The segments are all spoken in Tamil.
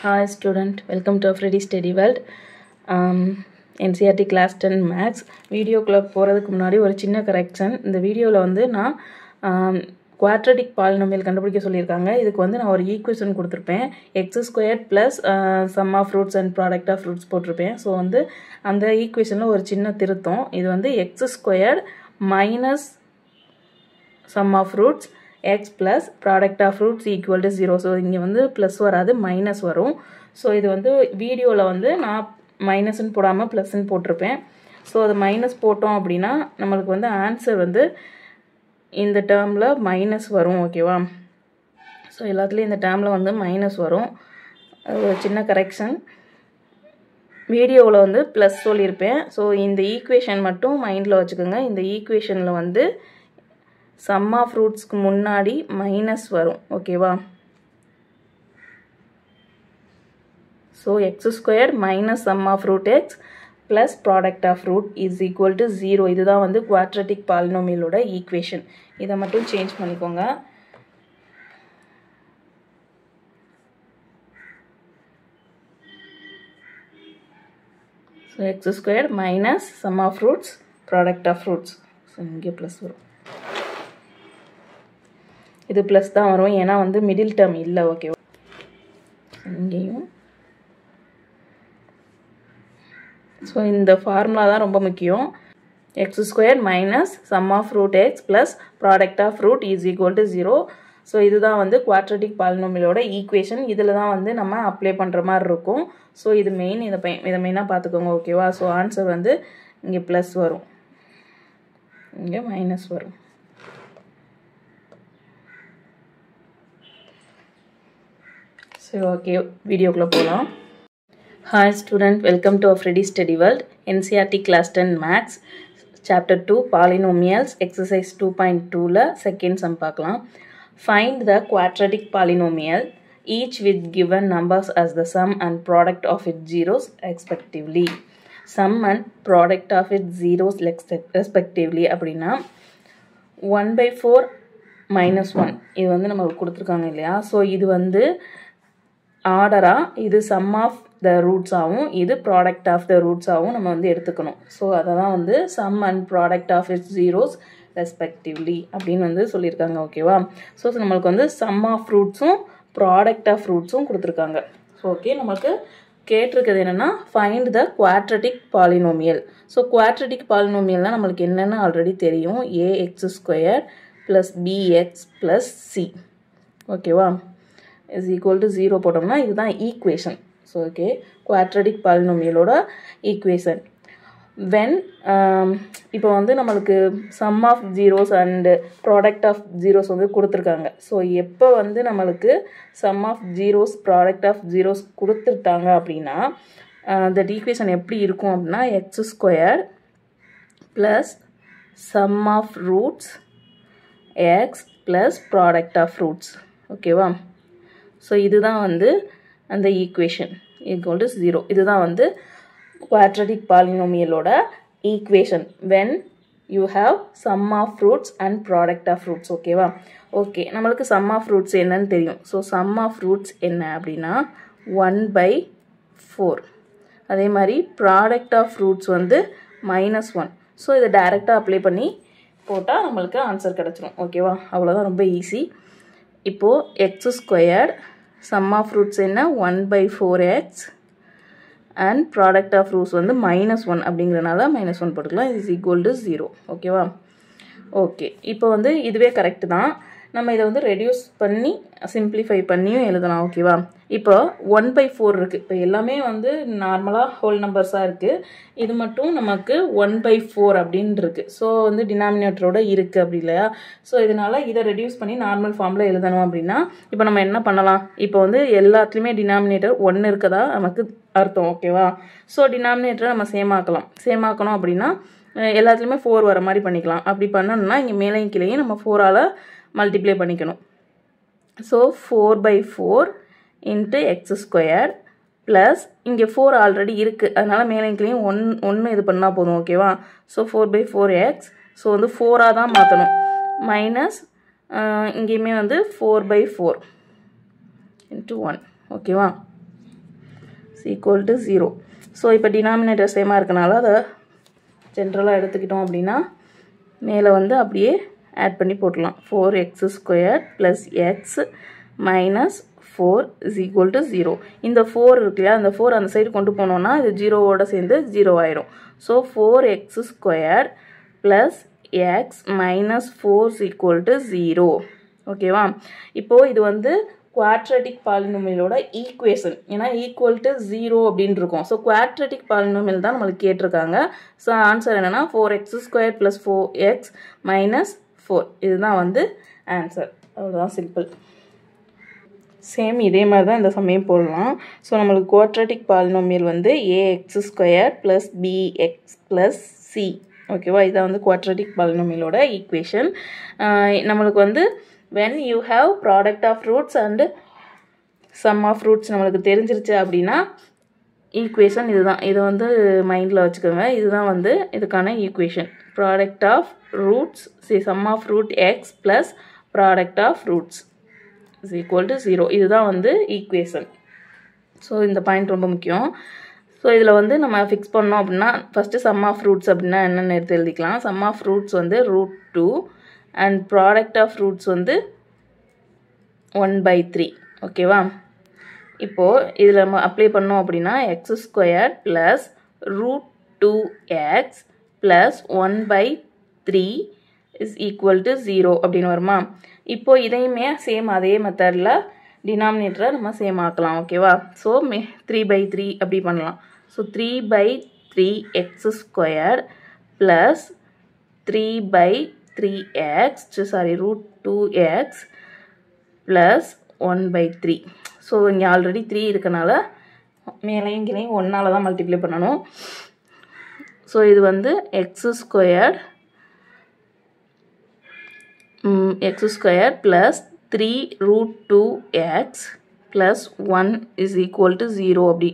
Hi student, welcome to Freddy Study World. NCERT class 10 Maths வீடியோக்குள்ள போகிறதுக்கு முன்னாடி ஒரு சின்ன கரெக்ஷன். இந்த வீடியோவில் வந்து நான் குவாட்ரடிக் பாலினாமியல் கண்டுபிடிக்க சொல்லியிருக்காங்க. இதுக்கு வந்து நான் ஒரு ஈக்குவேஷன் கொடுத்துருப்பேன். x² + sum of fruits and product of fruits போட்டிருப்பேன். ஸோ வந்து அந்த ஈக்குவேஷனில் ஒரு சின்ன திருத்தம். இது வந்து x² - sum of fruits x plus product of fruits equal to 0. So இங்கே வந்து ப்ளஸ் வராது, மைனஸ் வரும். ஸோ இது வந்து வீடியோவில் வந்து நான் மைனஸ்ன்னு போடாமல் ப்ளஸ்ன்னு போட்டிருப்பேன். ஸோ அது மைனஸ் போட்டோம் அப்படின்னா நம்மளுக்கு வந்து ஆன்சர் வந்து இந்த டேர்மில் மைனஸ் வரும். ஓகேவா? ஸோ எல்லாத்துலேயும் இந்த டேர்மில் வந்து மைனஸ் வரும். அது ஒரு சின்ன கரெக்ஷன். வீடியோவில் வந்து ப்ளஸ் சொல்லியிருப்பேன். ஸோ இந்த ஈக்குவேஷன் மட்டும் மைண்டில் வச்சுக்கோங்க. இந்த ஈக்குவேஷனில் வந்து sum of fruitsக்கு முன்னாடி மைனஸ் வரும். ஓகேவா? So x² - sum of root x plus product of root is equal to 0. இதுதான் வந்து குவாட்ரடிக் பாலினாமியலோட ஈக்குவேஷன். இதை மட்டும் சேஞ்ச் பண்ணிக்கோங்க. So x² - sum of fruits product of fruits. So இங்கே ப்ளஸ் வரும். இது ப்ளஸ் தான் வரும், ஏன்னா வந்து மிடில் டேர்ம் இல்லை. ஓகேவா? இங்கேயும் ஸோ இந்த ஃபார்முலா தான் ரொம்ப முக்கியம். x² - sum of root x plus product of root is equal to 0. So இதுதான் வந்து குவாட்ரடிக் பாலினாமியலோட ஈக்குவேஷன். இதில் தான் வந்து நம்ம அப்ளை பண்ணுற மாதிரி இருக்கும். ஸோ இது மெயின், இதை மெயினாக பார்த்துக்கோங்க. ஓகேவா? ஸோ ஆன்சர் வந்து இங்கே ப்ளஸ் வரும், இங்கே மைனஸ் வரும். So okay, வீடியோக்குள்ள போகலாம். Hi student, welcome to Freddy Study World. NCERT class 10 Maths chapter 2 Polynomials exercise 2.2ல second sum பார்க்கலாம். Find the quadratic polynomial each with given numbers as the sum and product of its zeros respectively. Sum and product of its zeros respectively அப்படின்னா 1/4 - 1 இது வந்து நமக்கு கொடுத்துருக்காங்க இல்லையா? ஸோ இது வந்து ஆர்டராக இது சம் ஆஃப் த ரூட்ஸாகவும் இது ப்ராடக்ட் ஆஃப் த ரூட்ஸாகவும் நம்ம வந்து எடுத்துக்கணும். ஸோ அதை தான் வந்து sum and product of its zeros respectively அப்படின்னு வந்து சொல்லியிருக்காங்க. ஓகேவா? ஸோ நம்மளுக்கு வந்து சம் ஆஃப் ஃப்ரூட்ஸும் ப்ராடக்ட் ஆஃப் ஃப்ரூட்ஸும் கொடுத்துருக்காங்க. ஸோ ஓகே, நம்மளுக்கு கேட்டிருக்கிறது என்னென்னா find the quadratic polynomial. So quadratic பாலினோமியல்னால் நம்மளுக்கு என்னென்னு ஆல்ரெடி தெரியும். ax² + bx + c. ஓகேவா? is equal to 0 போட்டோம்னா இதுதான் ஈக்குவேஷன். ஸோ ஓகே, குவாட்ரடிக் பாலினாமியலோட ஈக்குவேஷன். வென் இப்போ வந்து நம்மளுக்கு sum of zeros and product of zeros வந்து கொடுத்துருக்காங்க. ஸோ எப்போ வந்து நம்மளுக்கு sum of zeros product of zeros கொடுத்துட்டாங்க அப்படின்னா தட் ஈக்குவேஷன் எப்படி இருக்கும் அப்படின்னா x² + sum of roots x + product of roots. ஓகேவா? ஸோ இதுதான் வந்து அந்த ஈக்குவேஷன் ஈக்குவல் டு 0. இதுதான் வந்து குவாட்ரடிக் பாலினாமியலோட equation when you have sum of roots and product of roots. ஓகேவா? ஓகே, நம்மளுக்கு சம் ஆஃப் ஃப்ரூட்ஸ் என்னன்னு தெரியும். ஸோ சம் ஆஃப் ஃப்ரூட்ஸ் என்ன அப்படின்னா 1/4. அதே மாதிரி ப்ராடக்ட் ஆஃப் ஃப்ரூட்ஸ் வந்து -1. ஸோ இதை டைரெக்டாக அப்ளை பண்ணி போட்டால் நம்மளுக்கு ஆன்சர் கிடச்சிரும். ஓகேவா? அவ்வளோதான், ரொம்ப ஈஸி. இப்போது x² சம் ஆஃப் ஃப்ரூட்ஸ் என்ன 1/4x and product of fruits வந்து -1 அப்படிங்கிறனால -1 போட்டுக்கலாம். Is equal to 0. ஓகேவா? ஓகே, இப்போ வந்து இதுவே கரெக்டு தான். நம்ம இதை வந்து ரெடியூஸ் பண்ணி சிம்பிளிஃபை பண்ணியும் எழுதலாம். ஓகேவா? இப்போ 1/4 இருக்குது. இப்போ எல்லாமே வந்து நார்மலாக ஹோல் நம்பர்ஸாக இருக்குது. இது மட்டும் நமக்கு 1/4 அப்படின்னு இருக்குது. ஸோ வந்து டினாமினேட்டரோட இருக்குது அப்படி இல்லையா? ஸோ இதனால் இதை ரெடியூஸ் பண்ணி நார்மல் ஃபார்மில் எழுதணும் அப்படின்னா இப்போ நம்ம என்ன பண்ணலாம்? இப்போ வந்து எல்லாத்துலேயுமே டினாமினேட்டர் 1 இருக்கதா நமக்கு அர்த்தம். ஓகேவா? ஸோ டினாமினேட்டரை நம்ம சேம் ஆக்கணும் அப்படின்னா எல்லாத்துலேயுமே 4 வர மாதிரி பண்ணிக்கலாம். அப்படி பண்ணணும்னா இங்கே மேலையும் கீழையும் நம்ம 4ஆல் மல்டிப்ளை பண்ணிக்கணும். ஸோ 4/4 × x² ப்ளஸ் இங்கே 4 ஆல்ரெடி இருக்குது, அதனால் மேலையும் கீழையும் 1 இது பண்ணால் போதும். ஓகேவா? So 4/4x. ஸோ வந்து 4ஆக தான் மாற்றணும். மைனஸ் இங்கேயுமே வந்து 4/4 × 1. ஓகேவா? is equal to 0. ஸோ இப்போ டினாமினேட்டர் சேமாக இருக்கனால அதை ஜென்ரலாக எடுத்துக்கிட்டோம் அப்படின்னா மேலே வந்து அப்படியே ஆட் பண்ணி போட்டுடலாம். 4x² + x minus 4 is equal to 0. இந்த 4 இருக்கு இல்லையா, அந்த 4 அந்த சைடு கொண்டு போனோம்னா இது 0வோட சேர்ந்து 0 ஆயிரும். So 4x² + x minus 4 is equal to 0. ஓகேவா? இப்போது இது வந்து குவாட்ரட்டிக் பாலினோமியலோட ஈக்குவேஷன். ஏன்னா ஈக்குவல் டு 0 அப்படின்னு இருக்கும். ஸோ குவாட்ரட்டிக் பாலினோமியல் தான் நம்மளுக்கு கேட்டிருக்காங்க. ஸோ ஆன்சர் என்னென்னா 4x² + 4x minus 4. இதுதான் வந்து ஆன்சர். அவ்வளோதான், சிம்பிள். சேம் இதே மாதிரி தான் இந்த சமயம் போடலாம். ஸோ நம்மளுக்கு குவாட்ரட்டிக் பாலினோமியல் வந்து ax² + bx + c. ஓகேவா? இதான் வந்து குவாட்ரட்டிக் பாலினோமியலோட ஈக்குவேஷன். நம்மளுக்கு வந்து when you have product of roots and sum of roots நம்மளுக்கு தெரிஞ்சிருச்சு அப்படின்னா ஈக்குவேஷன் இதுதான். இதை வந்து மைண்டில் வச்சுக்கோங்க. இதுதான் வந்து இதுக்கான equation. Product of roots sum of root x + product of roots is equal to 0. இதுதான் வந்து ஈக்குவேஷன். ஸோ இந்த பாயிண்ட் ரொம்ப முக்கியம். ஸோ இதில் வந்து நம்ம ஃபிக்ஸ் பண்ணோம் அப்படின்னா ஃபஸ்ட்டு சம் ஆஃப் ரூட்ஸ் அப்படின்னா என்னென்னு எடுத்து எழுதிக்கலாம். சம் ஆஃப் ரூட்ஸ் வந்து √2 அண்ட் ப்ராடக்ட் ஆஃப் ரூட்ஸ் வந்து 1/3. ஓகேவா? இப்போது இதில் நம்ம அப்ளை பண்ணோம் அப்படின்னா x² + √2x + 1/3 is equal to 0 அப்படின்னு வருமா? இப்போது இதையுமே சேம் அதே மெத்தடில் டினாமினேட்டரை நம்ம சேம் ஆக்கலாம். ஓகேவா? ஸோ 3/3 அப்படி பண்ணலாம். So 3/3x² + 3/3x √2x + 1/3. So இங்கே ஆல்ரெடி 3 இருக்கனால மேலையும் கீழையும் 1ஆல் தான் மல்டிப்ளை பண்ணணும். ஸோ இது வந்து x² + 3√2x + 1 is equal to 0 அப்படி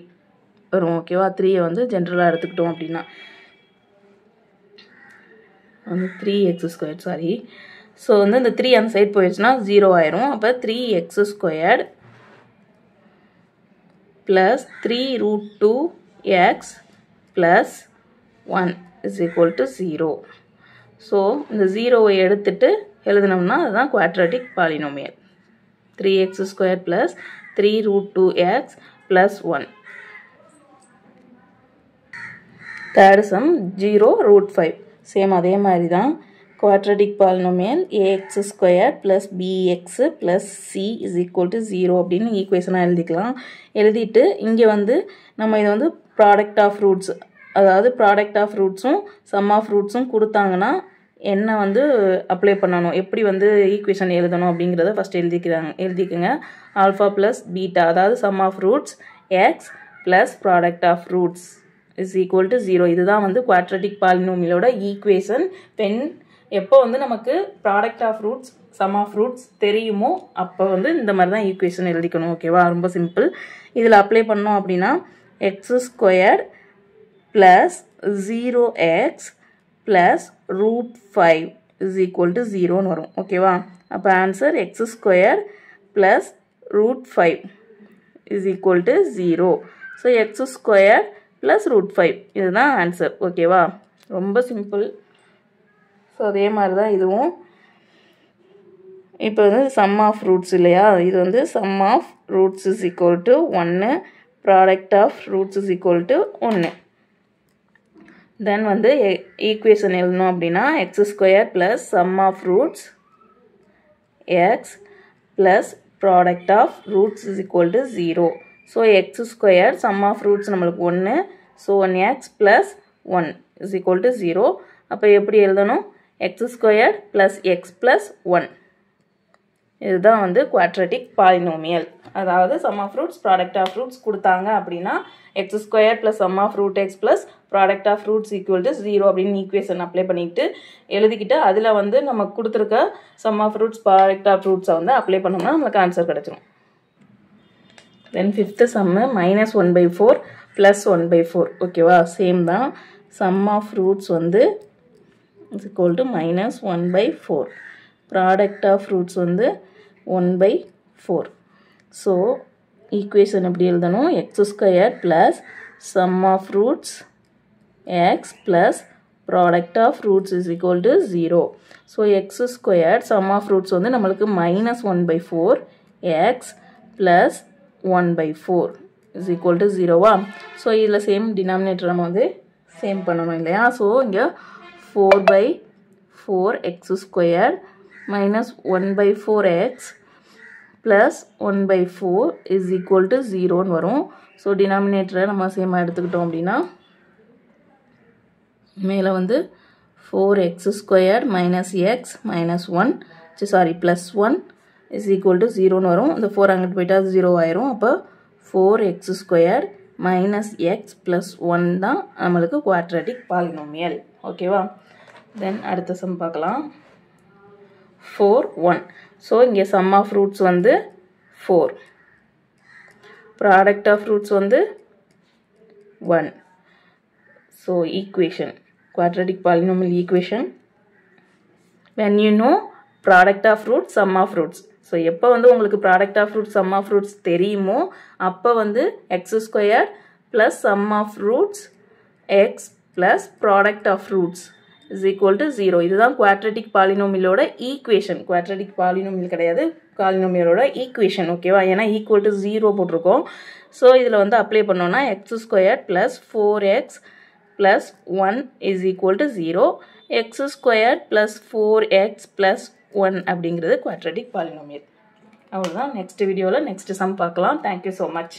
வரும். ஓகேவா? 3யை வந்து ஜென்ரலாக எடுத்துக்கிட்டோம் அப்படின்னா வந்து 3x², சாரி. ஸோ வந்து இந்த 3 அந்த சைட் போயிடுச்சுன்னா 0 ஆயிரும். அப்போ 3x² + 3√2x + 1 is equal to 0. So இந்த 0வை எடுத்துட்டு எழுதினோம்னா அதுதான் quadratic polynomial. 3x² + 3√2x + 1. Third sum 0√5. Same அதே மாதிரி தான். Quadratic polynomial ax² + bx + c is equal to 0 அப்படின்னு ஈக்குவேஷனாக எழுதிக்கலாம். எழுதிட்டு இங்கே வந்து நம்ம இதை வந்து ப்ராடக்ட் ஆஃப் ரூட்ஸ், அதாவது ப்ராடக்ட் ஆஃப் ரூட்ஸும் சம் ஆஃப் ரூட்ஸும் கொடுத்தாங்கன்னா என்ன வந்து அப்ளை பண்ணணும், எப்படி வந்து ஈக்குவேஷன் எழுதணும் அப்படிங்கிறத ஃபஸ்ட் எழுதிக்கோங்க. ஆல்ஃபா + பீட்டா, அதாவது sum of roots x + product of roots is equal to 0. இதுதான் வந்து குவாட்ரட்டிக் பாலினோமியலோட ஈக்குவேஷன். எப்போ வந்து நமக்கு product of roots sum of roots தெரியுமோ அப்போ வந்து இந்த மாதிரி தான் ஈக்குவேஷன் எழுதிக்கணும். ஓகேவா? ரொம்ப சிம்பிள். இதில் அப்ளை பண்ணோம் அப்படின்னா x² + 0x + √5 is equal to 0ன்னு வரும். ஓகேவா? அப்போ answer x² + √5 is equal to 0. So x² + √5 இதுதான் ஆன்சர். ஓகேவா? ரொம்ப சிம்பிள். ஸோ அதே மாதிரி தான் இதுவும். இப்போ வந்து சம் ஆஃப் ரூட்ஸ் இல்லையா, இது வந்து sum of roots is equal to 1, product of roots is equal to 1. Then வந்து ஈக்குவேஷன் எழுதணும் அப்படின்னா x² + sum of roots x + product of roots is equal to 0. So x² sum of roots நம்மளுக்கு 1, so 1x + 1 is equal to 0. அப்போ எப்படி எழுதணும்? x² + x + 1. இதுதான் வந்து குவாட்ரட்டிக் பாலினோமியல். அதாவது sum of roots product of roots கொடுத்தாங்க அப்படின்னா x² + sum of root x + product of roots equal to 0 அப்படின்னு ஈக்குவேஷன் அப்ளை பண்ணிக்கிட்டு எழுதிக்கிட்டு அதில் வந்து நமக்கு கொடுத்துருக்க sum of roots product of ரூட்ஸை வந்து அப்ளை பண்ணோம்னா நமக்கு ஆன்சர் கிடச்சிரும். Then fifth sum -1/4 + 1/4. ஓகேவா? சேம் தான். சம் ஆஃப் ரூட்ஸ் வந்து is equal to -1/4. Product of roots வந்து 1/4. ஸோ ஈக்குவேஷன் எப்படி எழுதணும்? X square plus sum of roots X plus product of roots is equal to 0. So X square sum of roots வந்து நம்மளுக்கு -1/4 X plus 1/4 is equal to 0வா? ஸோ இதில் சேம் டினாமினேட்டர் நம்ம வந்து சேம் பண்ணணும் இல்லையா? ஸோ இங்கே 4/4 X square minus 1/4x plus 1/4 is equal to 0 வரும். ஸோ டினாமினேட்டரை நம்ம சேமாக எடுத்துக்கிட்டோம் அப்படின்னா மேலே வந்து 4x square minus x minus 1 sorry plus 1 is equal to 0 வரும். இந்த 4 அங்கிட்டு போயிட்டா 0 ஆயிரும். அப்போ 4x square minus x plus 1 தான் நம்மளுக்கு குவாட்ரட்டிக் பாலினோமியல். ஓகேவா? தென் அடுத்த சம் பார்க்கலாம். 4 1. ஸோ இங்கே சம் ஆஃப் ரூட்ஸ் வந்து 4, ப்ராடக்ட் ஆஃப் ரூட்ஸ் வந்து 1. So equation quadratic polynomial equation when you know product of roots sum of roots. So எப்போ வந்து உங்களுக்கு product of roots sum of roots தெரியுமோ அப்போ வந்து x square plus sum of roots X plus product of roots is equal to 0. இதுதான் குவாட்ரட்டிக் பாலினோமியலோட ஈக்குவேஷன். குவாட்ரட்டிக் பாலினோமியல் கிடையாது, பாலினோமியலோட ஈக்குவேஷன். ஓகேவா? ஏன்னா ஈக்குவல் டு 0 போட்டிருக்கோம். ஸோ இதில் வந்து அப்ளை பண்ணோன்னா X square plus 4x plus 1 is equal to 0. X square plus 4x plus 1 அப்படிங்கிறது குவாட்ரட்டிக் பாலினோமியல். அவ்வளோதான். நெக்ஸ்ட் வீடியோவில் நெக்ஸ்ட் சம் பார்க்கலாம். Thank you so much.